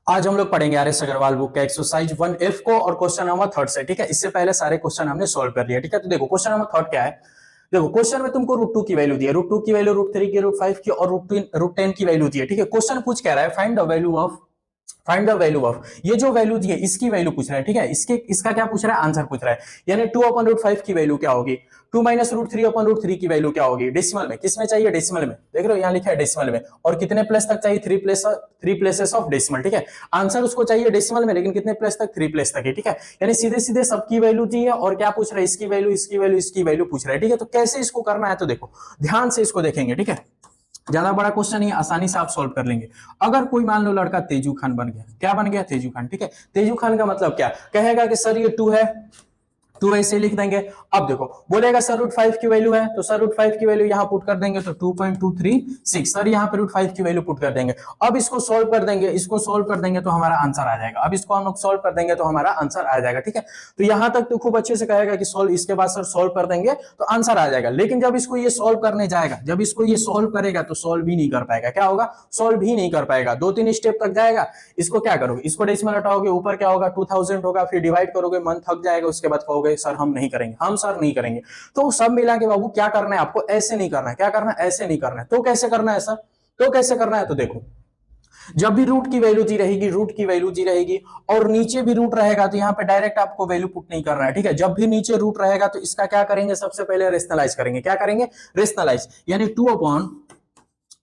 आज हम लोग पढ़ेंगे आर एस अग्रवाल बुक का एक्सरसाइज 1F को और क्वेश्चन नंबर थर्ड से। ठीक है, इससे पहले सारे क्वेश्चन हमने सॉल्व कर लिया। ठीक है, तो देखो क्वेश्चन नंबर थर्ड क्या है। देखो क्वेश्चन में तुमको रूट 2 की वैल्यू दी है, रूट 2 की वैल्यू रूट 3 की, रूट 5 की और रूट 10 की वैल्यू दी है। ठीक है, क्वेश्चन पूछ कह रहा है फाइंड द वैल्यू ऑफ ये जो वैल्यू दी है इसकी वैल्यू पूछ रहा है। ठीक है, इसका क्या पूछ रहा है, आंसर पूछ रहा है। यानी 2 अपन रूट 5 की वैल्यू क्या होगी, 2 माइनस रूट 3 अपन रूट 3 की वैल्यू क्या होगी, डेसिमल में। किसमें चाहिए, डेसिमल में। देख रहे हो यहाँ लिखा है डेसिमल में। और कितने प्लेस तक चाहिए, 3 प्लेसेस ऑफ डेसिमल। ठीक है, आंसर उसको चाहिए डेसिमल में, लेकिन कितने प्लेस तक, 3 प्लेस तक है। ठीक है, यानी सीधे सीधे सबकी वैल्यू दी है और क्या पूछ रहा है, इसकी वैल्यू, इसकी वैल्यू, इसकी वैल्यू पूछ रहा है। ठीक है, तो कैसे इसको करना है, तो देखो ध्यान से इसको देखेंगे। ठीक है, ज्यादा बड़ा क्वेश्चन ही आसानी से आप सॉल्व कर लेंगे। अगर कोई मान लो लड़का तेजू खान बन गया, क्या बन गया, तेजू खान। ठीक है, तेजू खान का मतलब क्या कहेगा कि सर ये 2 है, 2 ऐसे लिख देंगे। अब देखो बोलेगा सर रूट 5 की वैल्यू है, तो सर रूट 5 की वैल्यू यहां पुट कर देंगे तो 2.236, सर यहां पे रूट 5 की वैल्यू पुट कर देंगे। अब इसको सोल्व कर देंगे, इसको सोल्व कर देंगे तो हमारा आंसर आ जाएगा। अब इसको हम लोग सोल्व कर देंगे तो हमारा आंसर आ जाएगा। ठीक है, तो यहां तक तो खूब अच्छे से कहेगा कि सोल्व, इसके बाद सर सोल्व कर देंगे तो आंसर आ जाएगा। लेकिन जब इसको ये सोल्व करने जाएगा, जब इसको ये सोल्व करेगा तो सोल्व भी नहीं कर पाएगा। क्या होगा, सोल्व भी नहीं कर पाएगा। 2-3 स्टेप तक जाएगा। इसको क्या करोगे, इसको डेसिमल हटाओगे, ऊपर क्या होगा 2000 होगा, फिर डिवाइड करोगे, मन थक जाएगा, उसके बाद कहोगे सर हम नहीं करेंगे, हम सर नहीं करेंगे। तो सब मिला के बाबू क्या करना है आपको, ऐसे नहीं करना है। क्या करना है, ऐसे नहीं करना है। तो कैसे करना है सर, तो कैसे करना है, तो देखो जब भी रूट की वैल्यू दी रहेगी, रूट की वैल्यू दी रहेगी और नीचे भी रूट रहेगा तो यहाँ पे डायरेक्ट आपको वैल्यू पुट नहीं करना है। ठीक है, जब भी नीचे रूट रहेगा तो इसका क्या करेंगे, सबसे पहले रेशनलाइज करेंगे। क्या करेंगे, रेशनलाइज। यानी 2 अपॉन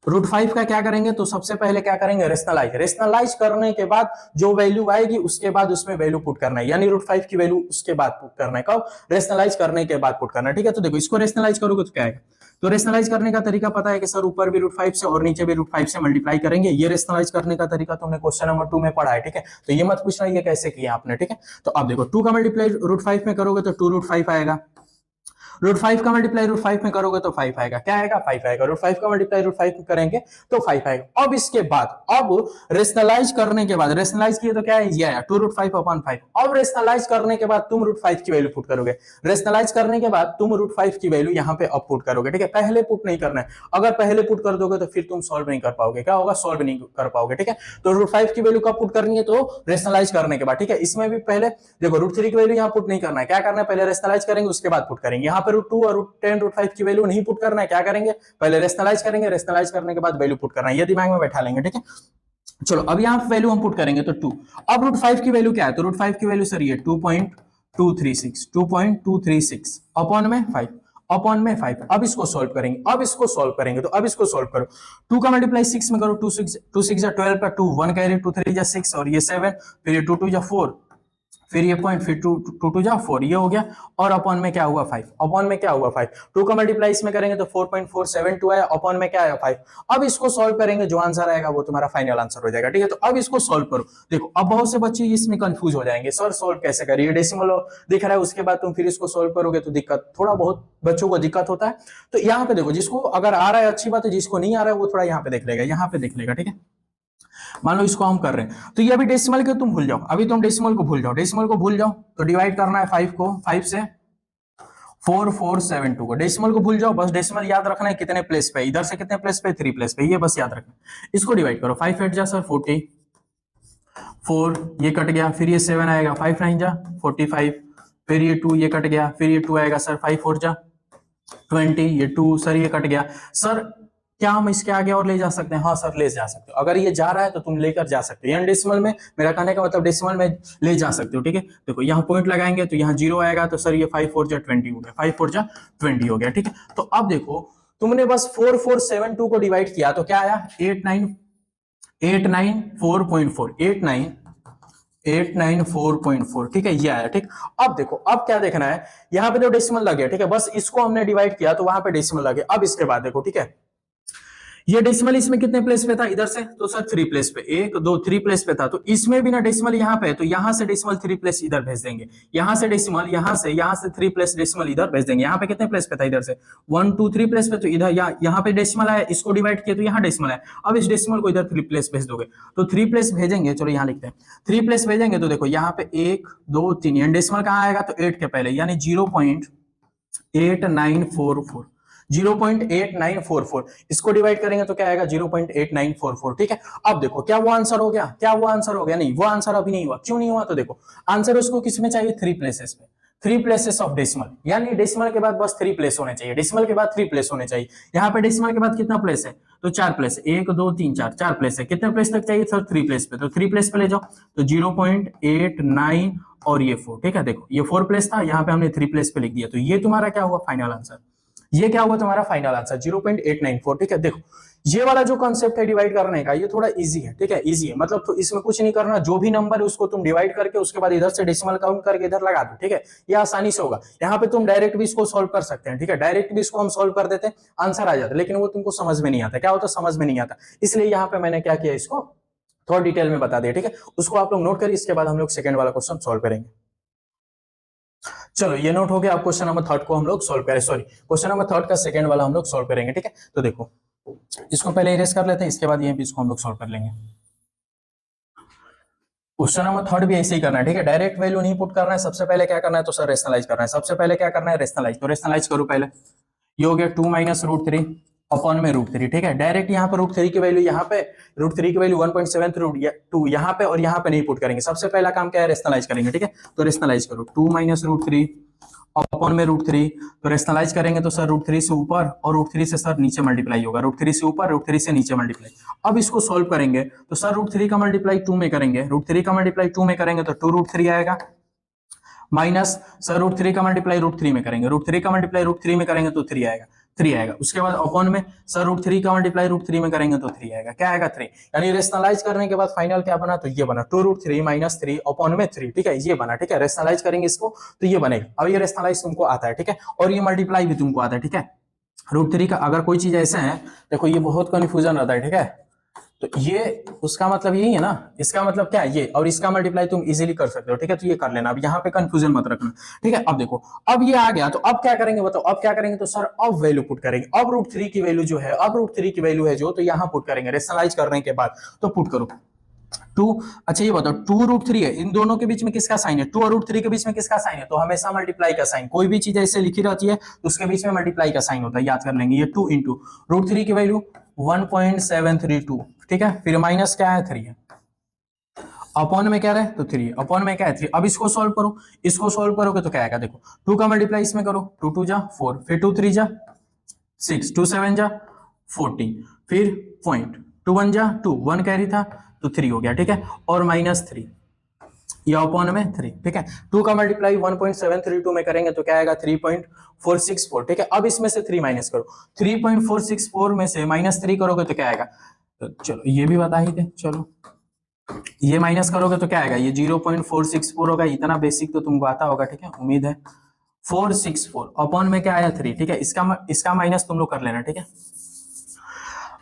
रूट 5 का क्या करेंगे, तो सबसे पहले क्या करेंगे, रेशनलाइज। रेशनलाइज करने के बाद जो वैल्यू आएगी उसके बाद उसमें वैल्यू पुट करना है। यानी रूट 5 की वैल्यू उसके बाद पुट करना है। कब, रेशनलाइज करने के बाद पुट करना है। ठीक है, तो देखो इसको रेशनलाइज करोगे तो क्या आएगा, तो रेशनलाइज करने का तरीका पता है कि सर ऊपर भी रूट 5 से और नीचे भी रूट 5 से मल्टीप्लाई करेंगे। ये रेशनलाइज करने का तरीका तुमने क्वेश्चन नंबर 2 में पढ़ा है। ठीक है, तो ये मत पूछना ये कैसे किया आपने। ठीक है, तो अब देखो 2 का मल्टीप्लाई रूट 5 में करोगे तो 2 रूट 5 आएगा, रूट 5 का मल्टीप्लाई रूट 5 में करोगे तो 5 आएगा। क्या आएगा, 5 आएगा। रूट 5 का मल्टीप्लाई रूट 5 में करेंगे तो 5 आएगा। अब इसके बाद, अब रेशनलाइज करने के बाद, रेशनलाइज किए तो क्या है, ये आया 2 रूट 5 अपॉन 5। अब रेशनलाइज करने के बाद तुम रूट 5 की वैल्यू पुट करोगे। रेशनलाइज करने के बाद तुम रूट 5 की वैल्यू यहाँ पे अब पुट करोगे। ठीक है, पहले पुट नहीं करना है। अगर पहले पुट कर दोगे तो फिर तुम सॉल्व नहीं कर पाओगे। क्या होगा, सॉल्व नहीं कर पाओगे। ठीक है, तो रूट 5 की वैल्यू कब पुट करनी है, तो रेशनलाइज करने के बाद। ठीक है, इसमें भी पहले देखो रूट 3 की वैल्यू यहाँ पुट नहीं करना है। क्या करना है, पहले रेशनलाइज करेंगे उसके बाद पुट करेंगे। यहाँ पे रूट 2 और रूट 10 रूट 5 की वैल्यू नहीं पुट करना है। क्या करेंगे, पहले रेशनलाइज करेंगे, रेशनलाइज करने के बाद वैल्यू पुट करना है। ये दिमाग में बैठा लेंगे। ठीक है, चलो अब यहाँ पे वैल्यू हम पुट करेंगे तो 2। अब रूट 5 की वैल्यू क्या है, तो रूट 5 की वैल्यू सर ये 2.236 अपॉन में 5, अपॉन में 5। अब इसको सॉल्व करेंगे, अब इसको सॉल्व करेंगे, तो अब इसको सॉल्व करो। 2 का मल्टीप्लाई 6 में करो, 2 6 12 का 2 1 कैरी, 2 3 6 और ये 7, फिर ये 2 2 4, फिर ये पॉइंट, फिर 2 2 जा 4, ये हो गया। और अपॉन में क्या हुआ 5, अपॉन में क्या हुआ 5। 2 का मल्टीप्लाई इसमें करेंगे तो 4.472 आया, अपॉन में क्या आया 5। अब इसको सॉल्व करेंगे, जो आंसर आएगा वो तुम्हारा फाइनल आंसर हो जाएगा। ठीक है, तो अब इसको सॉल्व करो। देखो अब बहुत से बच्चे इसमें कंफ्यूज हो जाएंगे, सर सॉल्व कैसे करिए, डेसिमल दिख रहा है उसके बाद तुम फिर इसको सॉल्व करोगे तो दिक्कत, थोड़ा बहुत बच्चों को दिक्कत होता है। तो यहाँ पे देखो, जिसको अगर आ रहा है अच्छी बात है, जिसको नहीं आ रहा है वो थोड़ा यहाँ पे देख लेगा, यहाँ पे देख लेगा। ठीक है, मान लो इसको हम कर रहे हैं तो ये अभी डेसिमल के तुम भूल जाओ, अभी तुम डेसिमल को भूल जाओ, डेसिमल को भूल जाओ। तो डिवाइड करना है 5 को, 5 से 4472 को, डेसिमल को भूल जाओ, बस डेसिमल याद रखना है कितने प्लेस पे, इधर से कितने प्लेस पे, 3 प्लेस पे, ये बस याद रखना। इसको डिवाइड करो, 5 8 जा सर 44, ये कट गया, फिर ये 7 आएगा, 5 9 जा 45, फिर ये 2 ये कट गया, फिर ये 2 आएगा सर, 5 4 जा 20, ये 2 सर ये कट गया। सर क्या हम इसके आगे और ले जा सकते हैं, हाँ सर ले जा सकते हो। अगर ये जा रहा है तो तुम लेकर जा सकते हो, यानी डेसिमल में, मेरा कहने का मतलब डेसिमल में ले जा सकते हो। ठीक है, देखो यहाँ पॉइंट लगाएंगे तो यहाँ 0 आएगा, तो सर ये 5 4 जा 20 हो गया, 5 4 जा 20 हो गया। ठीक है, तो अब देखो तुमने बस 4472 को डिवाइड किया तो क्या आया, 894.4, 894.4। ठीक है, ये आया। ठीक, अब देखो अब क्या देखना है, यहाँ पे तो डेसिमल लगे। ठीक है, बस इसको हमने डिवाइड किया तो वहां पे डेसिमल लगे। अब इसके बाद देखो, ठीक है, ये डेसिमल इसमें कितने प्लेस पे था, इधर से तो सर 3 प्लेस पे, 1 2 3 प्लेस पे था, तो इसमें भी ना डेसिमल यहाँ पे है, तो यहाँ से डेसिमल 3 प्लेस इधर भेज देंगे, यहाँ से डेसिमल, यहाँ से 3 प्लेस डेसिमल इधर भेज देंगे। यहाँ पे कितने प्लेस पे था, इधर से 1 2 3 प्लेस पे, तो इधर यहाँ पे डेसिमल आया, इसको डिवाइड किया तो यहाँ डेसिमल है। अब इस डेसिमल को इधर 3 प्लेस भेज दोगे, तो 3 प्लेस भेजेंगे, चलो यहाँ लिखते हैं 3 प्लेस भेजेंगे, तो देखो यहाँ पे 1 2 3, डेसिमल कहाँ आएगा, तो 8 के पहले, यानी 0.8944, 0.8944, इसको डिवाइड करेंगे तो क्या आएगा 0.8944, ठीक है। अब देखो क्या वो आंसर हो गया, क्या वो आंसर हो गया, नहीं वो आंसर अभी नहीं हुआ, क्यों नहीं हुआ, तो देखो आंसर उसको किसमें चाहिए, 3 प्लेसेस में, 3 प्लेसेस ऑफ डेसिमल, यानी डेसिमल के बाद बस 3 प्लेस होने चाहिए, डेसिमल के बाद 3 प्लेस होने चाहिए। यहाँ पे डेसिमल के बाद कितना प्लेस है, तो 4 प्लेस, 1 2 3 4, 4 प्लेस है, कितने प्लेस तक चाहिए सर, 3 प्लेस पे, तो 3 प्लेस पे ले जाओ, तो 0.89 और ये 4, ठीक है। देखो ये 4 प्लेस था, यहाँ पे हमने 3 प्लेस पे लिख दिया, तो ये तुम्हारा क्या हुआ फाइनल आंसर, ये क्या हुआ तुम्हारा फाइनल आंसर 0.894, ठीक है। देखो ये वाला जो कॉन्सेप्ट है डिवाइड करने का, ये थोड़ा इजी है, ठीक है, इजी है, मतलब तो इसमें कुछ नहीं करना, जो भी नंबर है उसको तुम डिवाइड करके उसके बाद इधर से डेसिमल काउंट करके इधर लगा दो, ठीक है, ये आसानी से होगा। यहाँ पे तुम डायरेक्ट भी इसको सॉल्व कर सकते हैं, ठीक है, डायरेक्ट भी इसको हम सॉल्व कर देते, आंसर आ जाता, लेकिन वो तुमको समझ में नहीं आता, क्या होता समझ में नहीं आता, इसलिए यहाँ पे मैंने क्या किया, इसको थोड़ा डिटेल में बता दिया, ठीक है। उसको आप लोग नोट करिए, इसके बाद हम लोग सेकंड वाला क्वेश्चन सॉल्व करेंगे। चलो ये नोट हो गया, अब क्वेश्चन नंबर 3 को हम लोग सॉल्व करें, सॉरी क्वेश्चन नंबर 3 का सेकंड वाला हम लोग सॉल्व करेंगे, ठीक है। तो देखो इसको पहले इरेज कर लेते हैं, इसके बाद ये भी इसको हम लोग सॉल्व कर लेंगे। क्वेश्चन नंबर 3 भी ऐसे ही करना है, ठीक है, डायरेक्ट वैल्यू नहीं पुट करना है, सबसे पहले क्या करना है, तो सर रेशनलाइज करना है, सबसे पहले क्या करना है, रेशनलाइज, तो रेशनलाइज करो पहले, ये हो गया 2 माइनस √3 अपॉन में √3, ठीक है। डायरेक्ट यहाँ पर √3 की वैल्यू, यहाँ पे √3 की वैल्यू 1.732 यहाँ पे और यहाँ पे नहीं पुट करेंगे, सबसे पहला काम क्या है, रेशनलाइज करेंगे, ठीक है। तो रेशनलाइज करो 2 माइनस √3 अपॉन में √3, तो रेशनलाइज करेंगे तो सर √3 से ऊपर और √3 से सर नीचे मल्टीप्लाई होगा, √3 से ऊपर √3 से नीचे मल्टीप्लाई। अब इसको सोल्व करेंगे तो सर √3 का मल्टीप्लाई 2 में करेंगे, √3 का मल्टीप्लाई 2 में करेंगे तो 2√3 आएगा, माइनस सर √3 का मल्टीप्लाई √3 में करेंगे, √3 का मल्टीप्लाई √3 में करेंगे तो 3 आएगा, 3 आएगा। उसके बाद अपॉन में सर √3 का मल्टीप्लाई √3 में करेंगे तो 3 आएगा, क्या आएगा 3, यानी रेशनलाइज करने के बाद फाइनल क्या बना, तो ये बना 2√3 माइनस 3 अपॉन में 3, ठीक है, ये बना, ठीक है। रेशनलाइज करेंगे इसको तो ये बनेगा, अब ये रेशनलाइज तुमको आता है, ठीक है, और ये मल्टीप्लाई भी तुमको आता है, ठीक है। √3 का अगर कोई चीज ऐसे है, देखो ये बहुत कंफ्यूजन रहता है, ठीक है, तो ये उसका मतलब यही है ना, इसका मतलब क्या है ये, और इसका मल्टीप्लाई तुम इजीली कर सकते हो, ठीक है, तो ये कर लेना, अब यहाँ पे कंफ्यूजन मत रखना, ठीक है। अब देखो अब ये आ गया, तो अब क्या करेंगे बताओ, अब क्या करेंगे, तो सर अब वैल्यू पुट करेंगे, अब √3 की वैल्यू जो है, अब √3 की वैल्यू है जो, तो यहाँ पुट करेंगे, रेशनलाइज करने के बाद, तो पुट करो 2, अच्छा ये बताओ 2√3 है, इन दोनों के बीच में किसका साइन है, 2 और √3 के बीच में किसका साइन है, तो हमेशा मल्टीप्लाई का साइन, कोई भी चीज ऐसे लिखी रहती है तो उसके बीच में मल्टीप्लाई का साइन होता है, याद कर लेंगे, ये 2 इंटू √3 की वैल्यू 1.732, ठीक है, फिर माइनस क्या है 3 है, अपॉन में क्या रहे तो 3, अपॉन में क्या है 3। अब इसको सॉल्व करो, इसको सॉल्व करोगे तो क्या आएगा, देखो 2 का मल्टीप्लाई इसमें करो, 2 2 जा 4, फिर 2 3 जा 6, 2 7 जा 14, फिर पॉइंट 2 1 जा 2, 1 कैरी था तो 3 हो गया, ठीक है, और माइनस 3 या अपॉन में 3, ठीक है। 2 का मल्टीप्लाई 1.732 में करेंगे तो क्या आएगा 3.464, ठीक है। अब इसमें से 3 माइनस करो, 3.464 में से माइनस 3 करोगे तो क्या आएगा, तो चलो ये भी बता ही दे, चलो ये माइनस करोगे तो क्या आएगा, ये 0.464 होगा, इतना बेसिक तो तुमको आता होगा, ठीक है, उम्मीद है। 464 अपॉन में क्या आया 3, ठीक है, इसका माइनस तुम लोग कर लेना, ठीक है।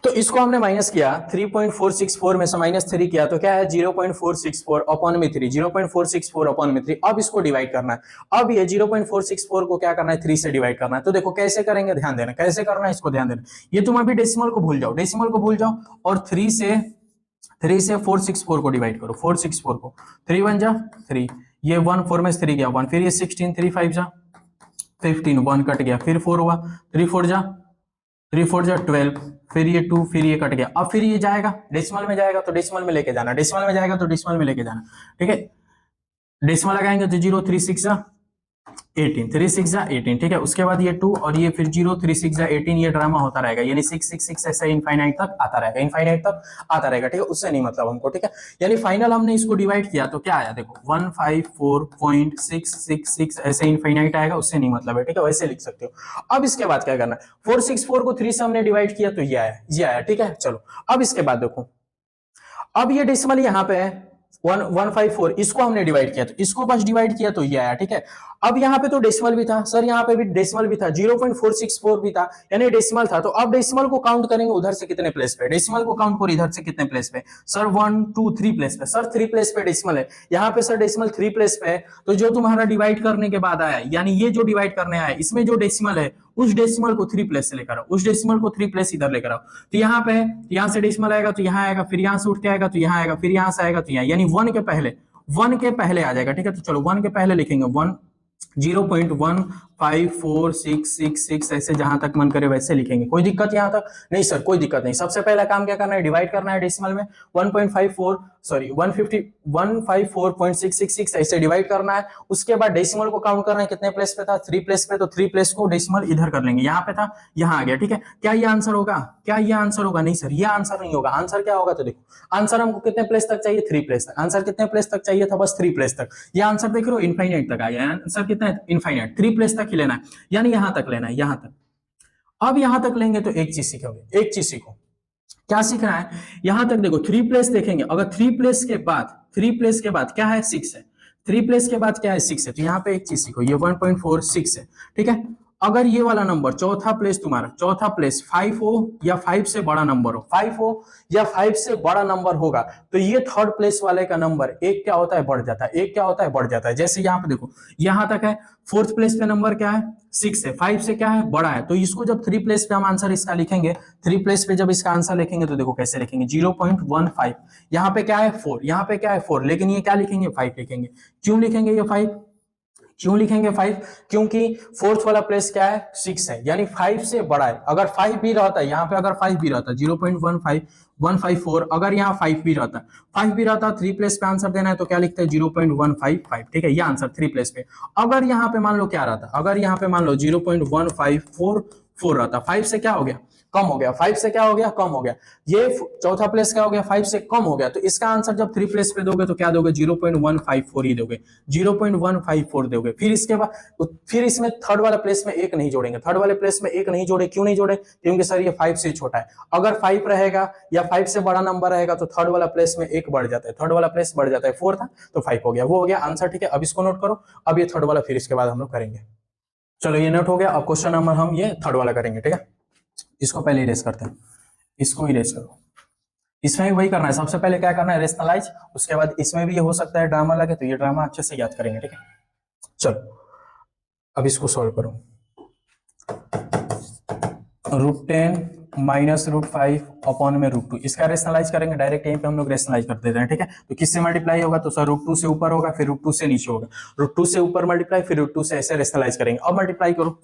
तो इसको हमने माइनस किया, 3.464 में से माइनस 3 किया तो क्या है 0.464 अपॉन में 3, 0.464 अपॉन में 3। अब इसको डिवाइड करना है, अब ये 0.464 को क्या करना है 3 से डिवाइड करना है, तो देखो कैसे करेंगे, ध्यान देना कैसे करना है, इसको ध्यान देना। ये तुम अभी डेसिमल को भूल जाओ, डेसिमल को भूल जाओ और 3 से 464 को डिवाइड करो, 464 को 3 1 जा 3, ये 1 4 में 3 गया 1, फिर ये 16 3 5 जा 15, 1 कट गया, फिर 4 हुआ, 3 4 जा 12, फिर ये 2, फिर ये कट गया, अब फिर ये जाएगा डेसिमल में, जाएगा तो डेसिमल में लेके जाना, डेसिमल में जाएगा तो डेसिमल में लेके जाना, ठीक है। डेसिमल लगाएंगे तो 0 3 6 जा 18, 3 6 जा 18, ठीक है। उसके बाद ये 2 और ये फिर 0 3 6 जा 18, ये ड्रामा होता रहेगा, यानी 6 6 6 ऐसे इनफाइनाइट तक आता रहेगा, इनफाइनाइट तक आता रहेगा, ठीक है, उससे नहीं मतलब हमको, ठीक है। यानी फाइनल हमने इसको डिवाइड किया तो क्या आया, देखो 154.666 ऐसे इनफाइनाइट आएगा, उससे नहीं मतलब है, ठीक है, वैसे लिख सकते हो। अब इसके बाद क्या करना है, 464 को 3 से हमने डिवाइड किया तो ये आया, ठीक है। चलो अब इसके बाद देखो, अब ये डेसिमल यहाँ पे है 154, इसको हमने डिवाइड किया तो इसको बस डिवाइड किया तो ये आया, ठीक है। अब यहाँ पे तो डेसिमल भी था सर, यहाँ पे भी डेसिमल भी था, 0.464 भी था, यानी डेसिमल था, तो अब डेसिमल को काउंट करेंगे उधर से कितने प्लेस पे, डेसिमल को काउंट करो इधर से कितने प्लेस पे, सर 1 2 3 प्लेस पे, सर 3 प्लेस पे डेसिमल है, यहाँ पे सर डेसिमल 3 प्लेस पे है, तो जो तुम्हारा डिवाइड करने के बाद आया, यानी ये जो डिवाइड करने आया इसमें जो डेसिमल है उस डेसिमल को 3 प्लेस से लेकर आओ, उस डेसिमल को 3 प्लेस इधर लेकर आओ, तो यहाँ पे यहाँ से डेसिमल आएगा तो यहाँ आएगा, फिर यहाँ से उठ के आएगा तो यहाँ आएगा, फिर यहाँ से आएगा तो यहाँ, यानी 1 के पहले आ जाएगा, ठीक है। तो चलो 1 के पहले लिखेंगे 0.15 1.546666 ऐसे जहां तक मन करे वैसे लिखेंगे। कोई दिक्कत यहाँ तक? नहीं सर कोई दिक्कत नहीं। सबसे पहला काम क्या करना है, डिवाइड करना है डेसिमल में 154.666 ऐसे डिवाइड करना है। उसके बाद डेसिमल को काउंट करना है, कितने प्लेस पे था, 3 प्लेस पे, तो 3 प्लेस को डेसिमल इधर कर लेंगे, यहाँ पे था यहाँ आ गया, ठीक है। क्या ये आंसर होगा? क्या ये आंसर होगा? नहीं सर ये आंसर नहीं होगा। आंसर क्या होगा? तो देखो आंसर हमको कितने प्लेस तक चाहिए, 3 प्लेस तक। आंसर कितने प्लेस तक चाहिए था? बस 3 प्लेस तक। ये आंसर देख रहे हो इनफाइनाइट तक आ गया। आंसर कितना है? इनफाइनाइट। 3 प्लेस तक ही लेना है, यानी यहां तक लेना है, यहां तक। अब यहां तक लेंगे तो एक चीज सीखोगे, एक चीज सीखो। क्या सीखना है? यहां तक देखो 3 प्लेस देखेंगे, अगर 3 प्लेस के बाद क्या है? 6 है। 3 प्लेस के बाद क्या है? 6 है। तो यहाँ पे एक चीज सीखो, ये 1.46 है, ठीक है। अगर ये वाला नंबर चौथा प्लेस, तुम्हारा चौथा प्लेस 5 हो या 5 से बड़ा नंबर हो, 5 हो या 5 से बड़ा नंबर होगा, तो ये थर्ड प्लेस वाले का नंबर एक क्या होता है? बढ़ जाता है। एक क्या होता है? बढ़ जाता है। जैसे यहाँ पे देखो यहां तक है, फोर्थ प्लेस पे नंबर क्या है? 6 है, 5 से क्या है? बड़ा है। तो इसको जब 3 प्लेस पे हम आंसर इसका लिखेंगे, 3 प्लेस पे जब इसका आंसर लिखेंगे तो देखो कैसे लिखेंगे, 0.15। यहाँ पे क्या है? 4। यहाँ पे क्या है? 4। लेकिन ये क्या लिखेंगे? 5 लिखेंगे। क्यों लिखेंगे ये 5? क्यों लिखेंगे 5? क्योंकि फोर्थ वाला प्लेस क्या है? 6 है, यानी 5 से बड़ा है। अगर 5 भी रहता है यहाँ पे, अगर 5 भी रहता 0.15154, अगर यहाँ 5 भी रहता, 5 भी रहता, 3 प्लेस पे आंसर देना है तो क्या लिखते हैं? 0.155, ठीक है। ये आंसर 3 प्लेस पे। अगर यहाँ पे मान लो क्या रहता, अगर यहाँ पे मान लो 0.1544 रहता, 5 से क्या हो गया? कम हो गया। 5 से क्या हो गया? कम हो गया। ये चौथा प्लेस क्या हो गया? 5 से कम हो गया। तो इसका आंसर जब 3 प्लेस पे दोगे तो क्या दोगे? 0.154 ही दोगे, 0.154 दोगे। फिर इसके बाद फिर इसमें थर्ड वाला प्लेस में एक नहीं जोड़ेंगे। थर्ड वाले प्लेस में एक नहीं जोड़े, क्यों नहीं जोड़े? क्योंकि सर ये 5 से छोटा है। अगर 5 रहेगा या 5 से बड़ा नंबर रहेगा तो थर्ड वाला प्लेस में एक बढ़ जाता है, थर्ड वाला प्लेस बढ़ जाता है। 4 था तो 5 हो गया, वो हो गया आंसर, ठीक है। अब इसको नोट करो। अब ये थर्ड वाला फिर इसके बाद हम लोग करेंगे। चलो ये नोट हो गया। अब क्वेश्चन नंबर हम ये थर्ड वाला करेंगे, ठीक है। इसको पहले इरेज करते हैं, इसको इरेज करो। इसमें भी वही करना है, सबसे पहले क्या करना है? रेशनलाइज। उसके बाद इसमें भी ये हो सकता है ड्रामा लगे, तो ये ड्रामा अच्छे से याद करेंगे, ठीक है। चलो अब इसको सॉल्व करो। √10 माइनस √5 अपॉन में √2, इसका रेशनलाइज करेंगे। डायरेक्ट यहीं पे हम लोग रेशनलाइज कर देते हैं, ठीक है। तो किससे मल्टीप्लाई होगा? तो सर √2 से ऊपर होगा, फिर √2 से नीचे होगा, √2 से ऊपर मल्टीप्लाई, फिर √2 से ऐसे रेशनलाइज करेंगे। अब मल्टीप्लाई करो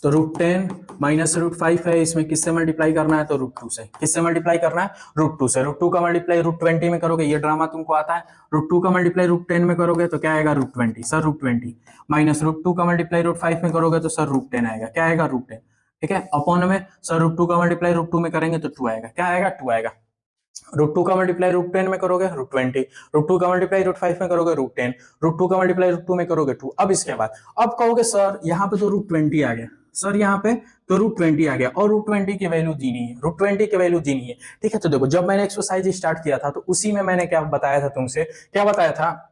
तो √10 माइनस √5 है, इसमें किससे मल्टीप्लाई करना है? तो √2 से। किससे मल्टीप्लाई करना है? √2 से। √2 का मल्टीप्लाई √20 में करोगे, ये ड्रामा तुमको आता है। √2 का मल्टीप्लाई √10 में करोगे तो क्या आएगा? √20 सर, √20 माइनस √2 का मल्टीप्लाई √5 में करोगे तो सर √10 आएगा। क्या आएगा? √10, ठीक है। अपॉन में सर √2 का मल्टीप्लाई √2 में करेंगे तो 2 आएगा। क्या आएगा? 2 आएगा। √2 का मल्टीप्लाई √10 में करोगे √20, √2 का मल्टीप्लाई √5 में करोगे √10, √2 का मल्टीप्लाई √2 में करोगे 2। अब इसके बाद अब कहोगे सर यहाँ पे तो √20 आ गया, सर यहाँ पे तो √20 आ गया और √20 की वैल्यू दी नहीं है, √20 की वैल्यू दी नहीं है, ठीक है। तो देखो जब मैंने एक्सरसाइज स्टार्ट किया था तो उसी में मैंने क्या बताया था तुमसे, क्या बताया था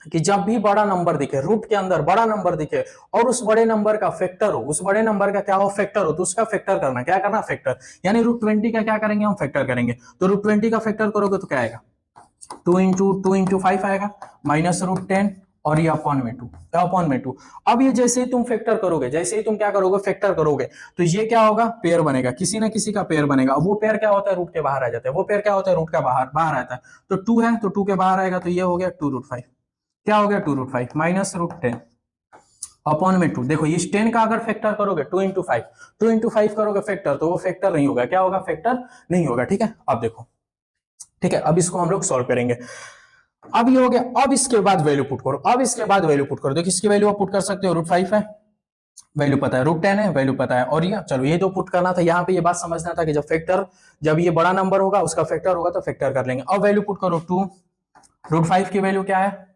कि जब भी बड़ा नंबर दिखे, रूट के अंदर बड़ा नंबर दिखे और उस बड़े नंबर का फैक्टर हो, उस बड़े नंबर का क्या हो? फैक्टर हो, तो उसका फैक्टर करना। क्या करना? फैक्टर। यानी √20 का क्या करेंगे? हम फैक्टर करेंगे। तो √20 का फैक्टर करोगे तो क्या आएगा? 2 into 5 आएगा, माइनस √10 और ये अपॉन में 2, क्या अपॉन में 2। अब ये जैसे ही तुम फैक्टर करोगे, जैसे ही तुम क्या करोगे? फैक्टर करोगे, तो ये क्या होगा? पेयर बनेगा, किसी ना किसी का पेयर बनेगा। वो पेयर क्या होता है? रूट के बाहर आ जाता है। वो पेयर क्या होता है? रूट का बाहर बाहर आता है। तो 2 है तो 2 के बाहर आएगा, तो ये हो गया 2√5। क्या हो गया? 2√5 माइनस √10 अपॉन में 2। देखो इस 10 का अगर फैक्टर करोगे 2 into 5, 2 into 5 करोगे फैक्टर, तो वो फैक्टर नहीं होगा। क्या होगा? फैक्टर नहीं होगा, ठीक है। अब देखो, ठीक है, अब इसको हम लोग सॉल्व करेंगे। अब ये हो गया। अब इसके बाद वैल्यू पुट करो, अब इसके बाद वैल्यू पुट करो। देखो इसकी वैल्यू आप पुट कर सकते हो, √5 है, वैल्यू पता है, √10 है, वैल्यू पता है, और ये चलो ये तो पुट करना था। यहाँ पे ये बात समझना था कि जब ये बड़ा नंबर होगा उसका फैक्टर होगा तो फैक्टर कर लेंगे। अब वैल्यू पुट करो 2, √5 की वैल्यू क्या है?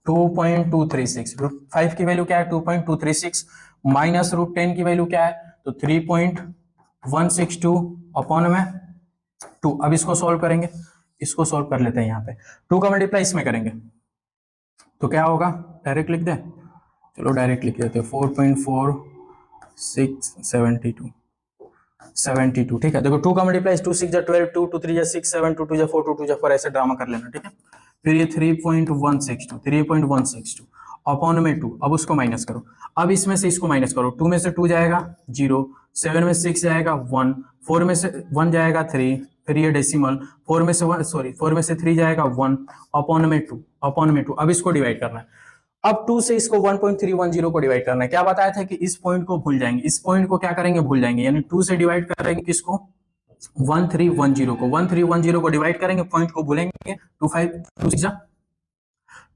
2.236। √5 की वैल्यू क्या है? 2.236 माइनस √10 की वैल्यू क्या है? तो 3.162 अपॉन में 2। अब इसको सॉल्व करेंगे, इसको सॉल्व कर लेते हैं। यहाँ पे 2 का मल्टीप्लाई इसमें करेंगे तो क्या होगा? डायरेक्ट लिख दें, चलो डायरेक्ट लिख देते हैं, 4.4672, ठीक है। देखो 2 का मल्टीप्लाई 2 6 12, 2 2 3 6 7 2 2 4 2 2 4 ऐसे ड्रामा कर लेना, ठीक है। फिर ये 3.162 अपॉन में 2। अब उसको माइनस करो, अब इसमें से इसको माइनस करो, 2 में से 2 जाएगा 0, 7 में 6 जाएगा 1, 4 में से 1 जाएगा 3, फिर ये डेसिमल 4 में से 3 जाएगा 1 अपॉन में 2 अब इसको डिवाइड करना है। अब 2 से इसको 1.310 को डिवाइड करना है। क्या बताया था कि इस पॉइंट को भूल जाएंगे, इस पॉइंट को क्या करेंगे, भूल जाएंगे, यानी 2 से डिवाइड करेंगे किसको, 1310 को, 1310 को डिवाइड करेंगे, पॉइंट को भूलेंगे, 2 5 2 6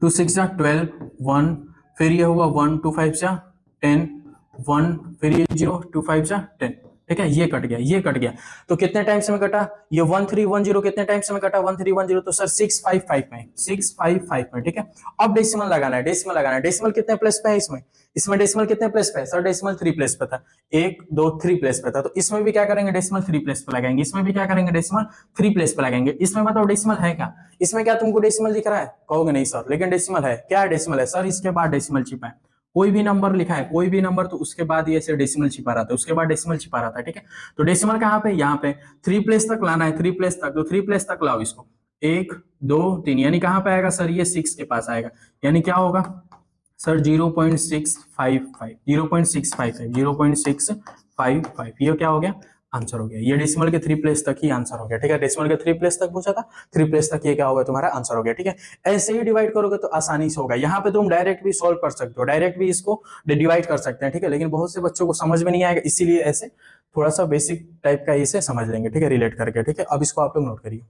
2 6 12 1, फिर ये होगा 1 2 5 10 1, फिर ये 0 2 5 10, ठीक है, ये कट गया, ये कट गया। तो कितने टाइम्स में कटा, ये 1310 कितने टाइम्स में कटा, 1310, तो सर 655 में, 655 में, ठीक है। अब डेसिमल लगाना है, डेसिमल लगाना है, डेसिमल कितने प्लेस पे है इसमें, इसमें डेसिमल कितने प्लेस पे है सर, डेसिमल 3 प्लेस पे था, 1 2 3 प्लेस पे था, तो इसमें भी क्या करेंगे, डेसिमल 3 प्लेस पे लगाएंगे, इसमें भी क्या करेंगे, डेसिमल 3 प्लेस पे लगाएंगे। इसमें मतलब डेसिमल है क्या, इसमें क्या तुमको डेसिमल दिख रहा है, कहोगे नहीं सर, लेकिन डेसिमल है, क्या डेसिमल है सर, इसके बाद डेसिमल छिपा है, कोई भी नंबर लिखा है, कोई भी नंबर, तो उसके बाद ये ऐसे डेसिमल छिपा रहता है, उसके बाद डेसिमल छिपा रहता है, ठीक है। तो डेसिमल कहाँ पे, यहाँ पे 3 प्लेस तक लाना है, 3 प्लेस तक, तो 3 प्लेस तक लाओ इसको, 1 2 3, यानी कहाँ पे आएगा सर, ये 6 के पास आएगा, यानी क्या होगा सर 0.655, 0.655, 0.655, ये क्या हो गया, आंसर हो गया। ये डेसिमल के 3 प्लेस तक ही आंसर हो गया, ठीक है, डेसिमल के 3 प्लेस तक पूछा था, 3 प्लेस तक ये क्या होगा, तुम्हारा आंसर हो गया, ठीक है। ऐसे ही डिवाइड करोगे तो आसानी से होगा, यहाँ पे तुम डायरेक्ट भी सॉल्व कर सकते हो, डायरेक्ट भी इसको डिवाइड कर सकते हैं, ठीक है, लेकिन बहुत से बच्चों को समझ में नहीं आएगा, इसीलिए ऐसे थोड़ा सा बेसिक टाइप का इसे समझ लेंगे, ठीक है, रिलेट करके, ठीक है। अब इसको आप लोग नोट करिए।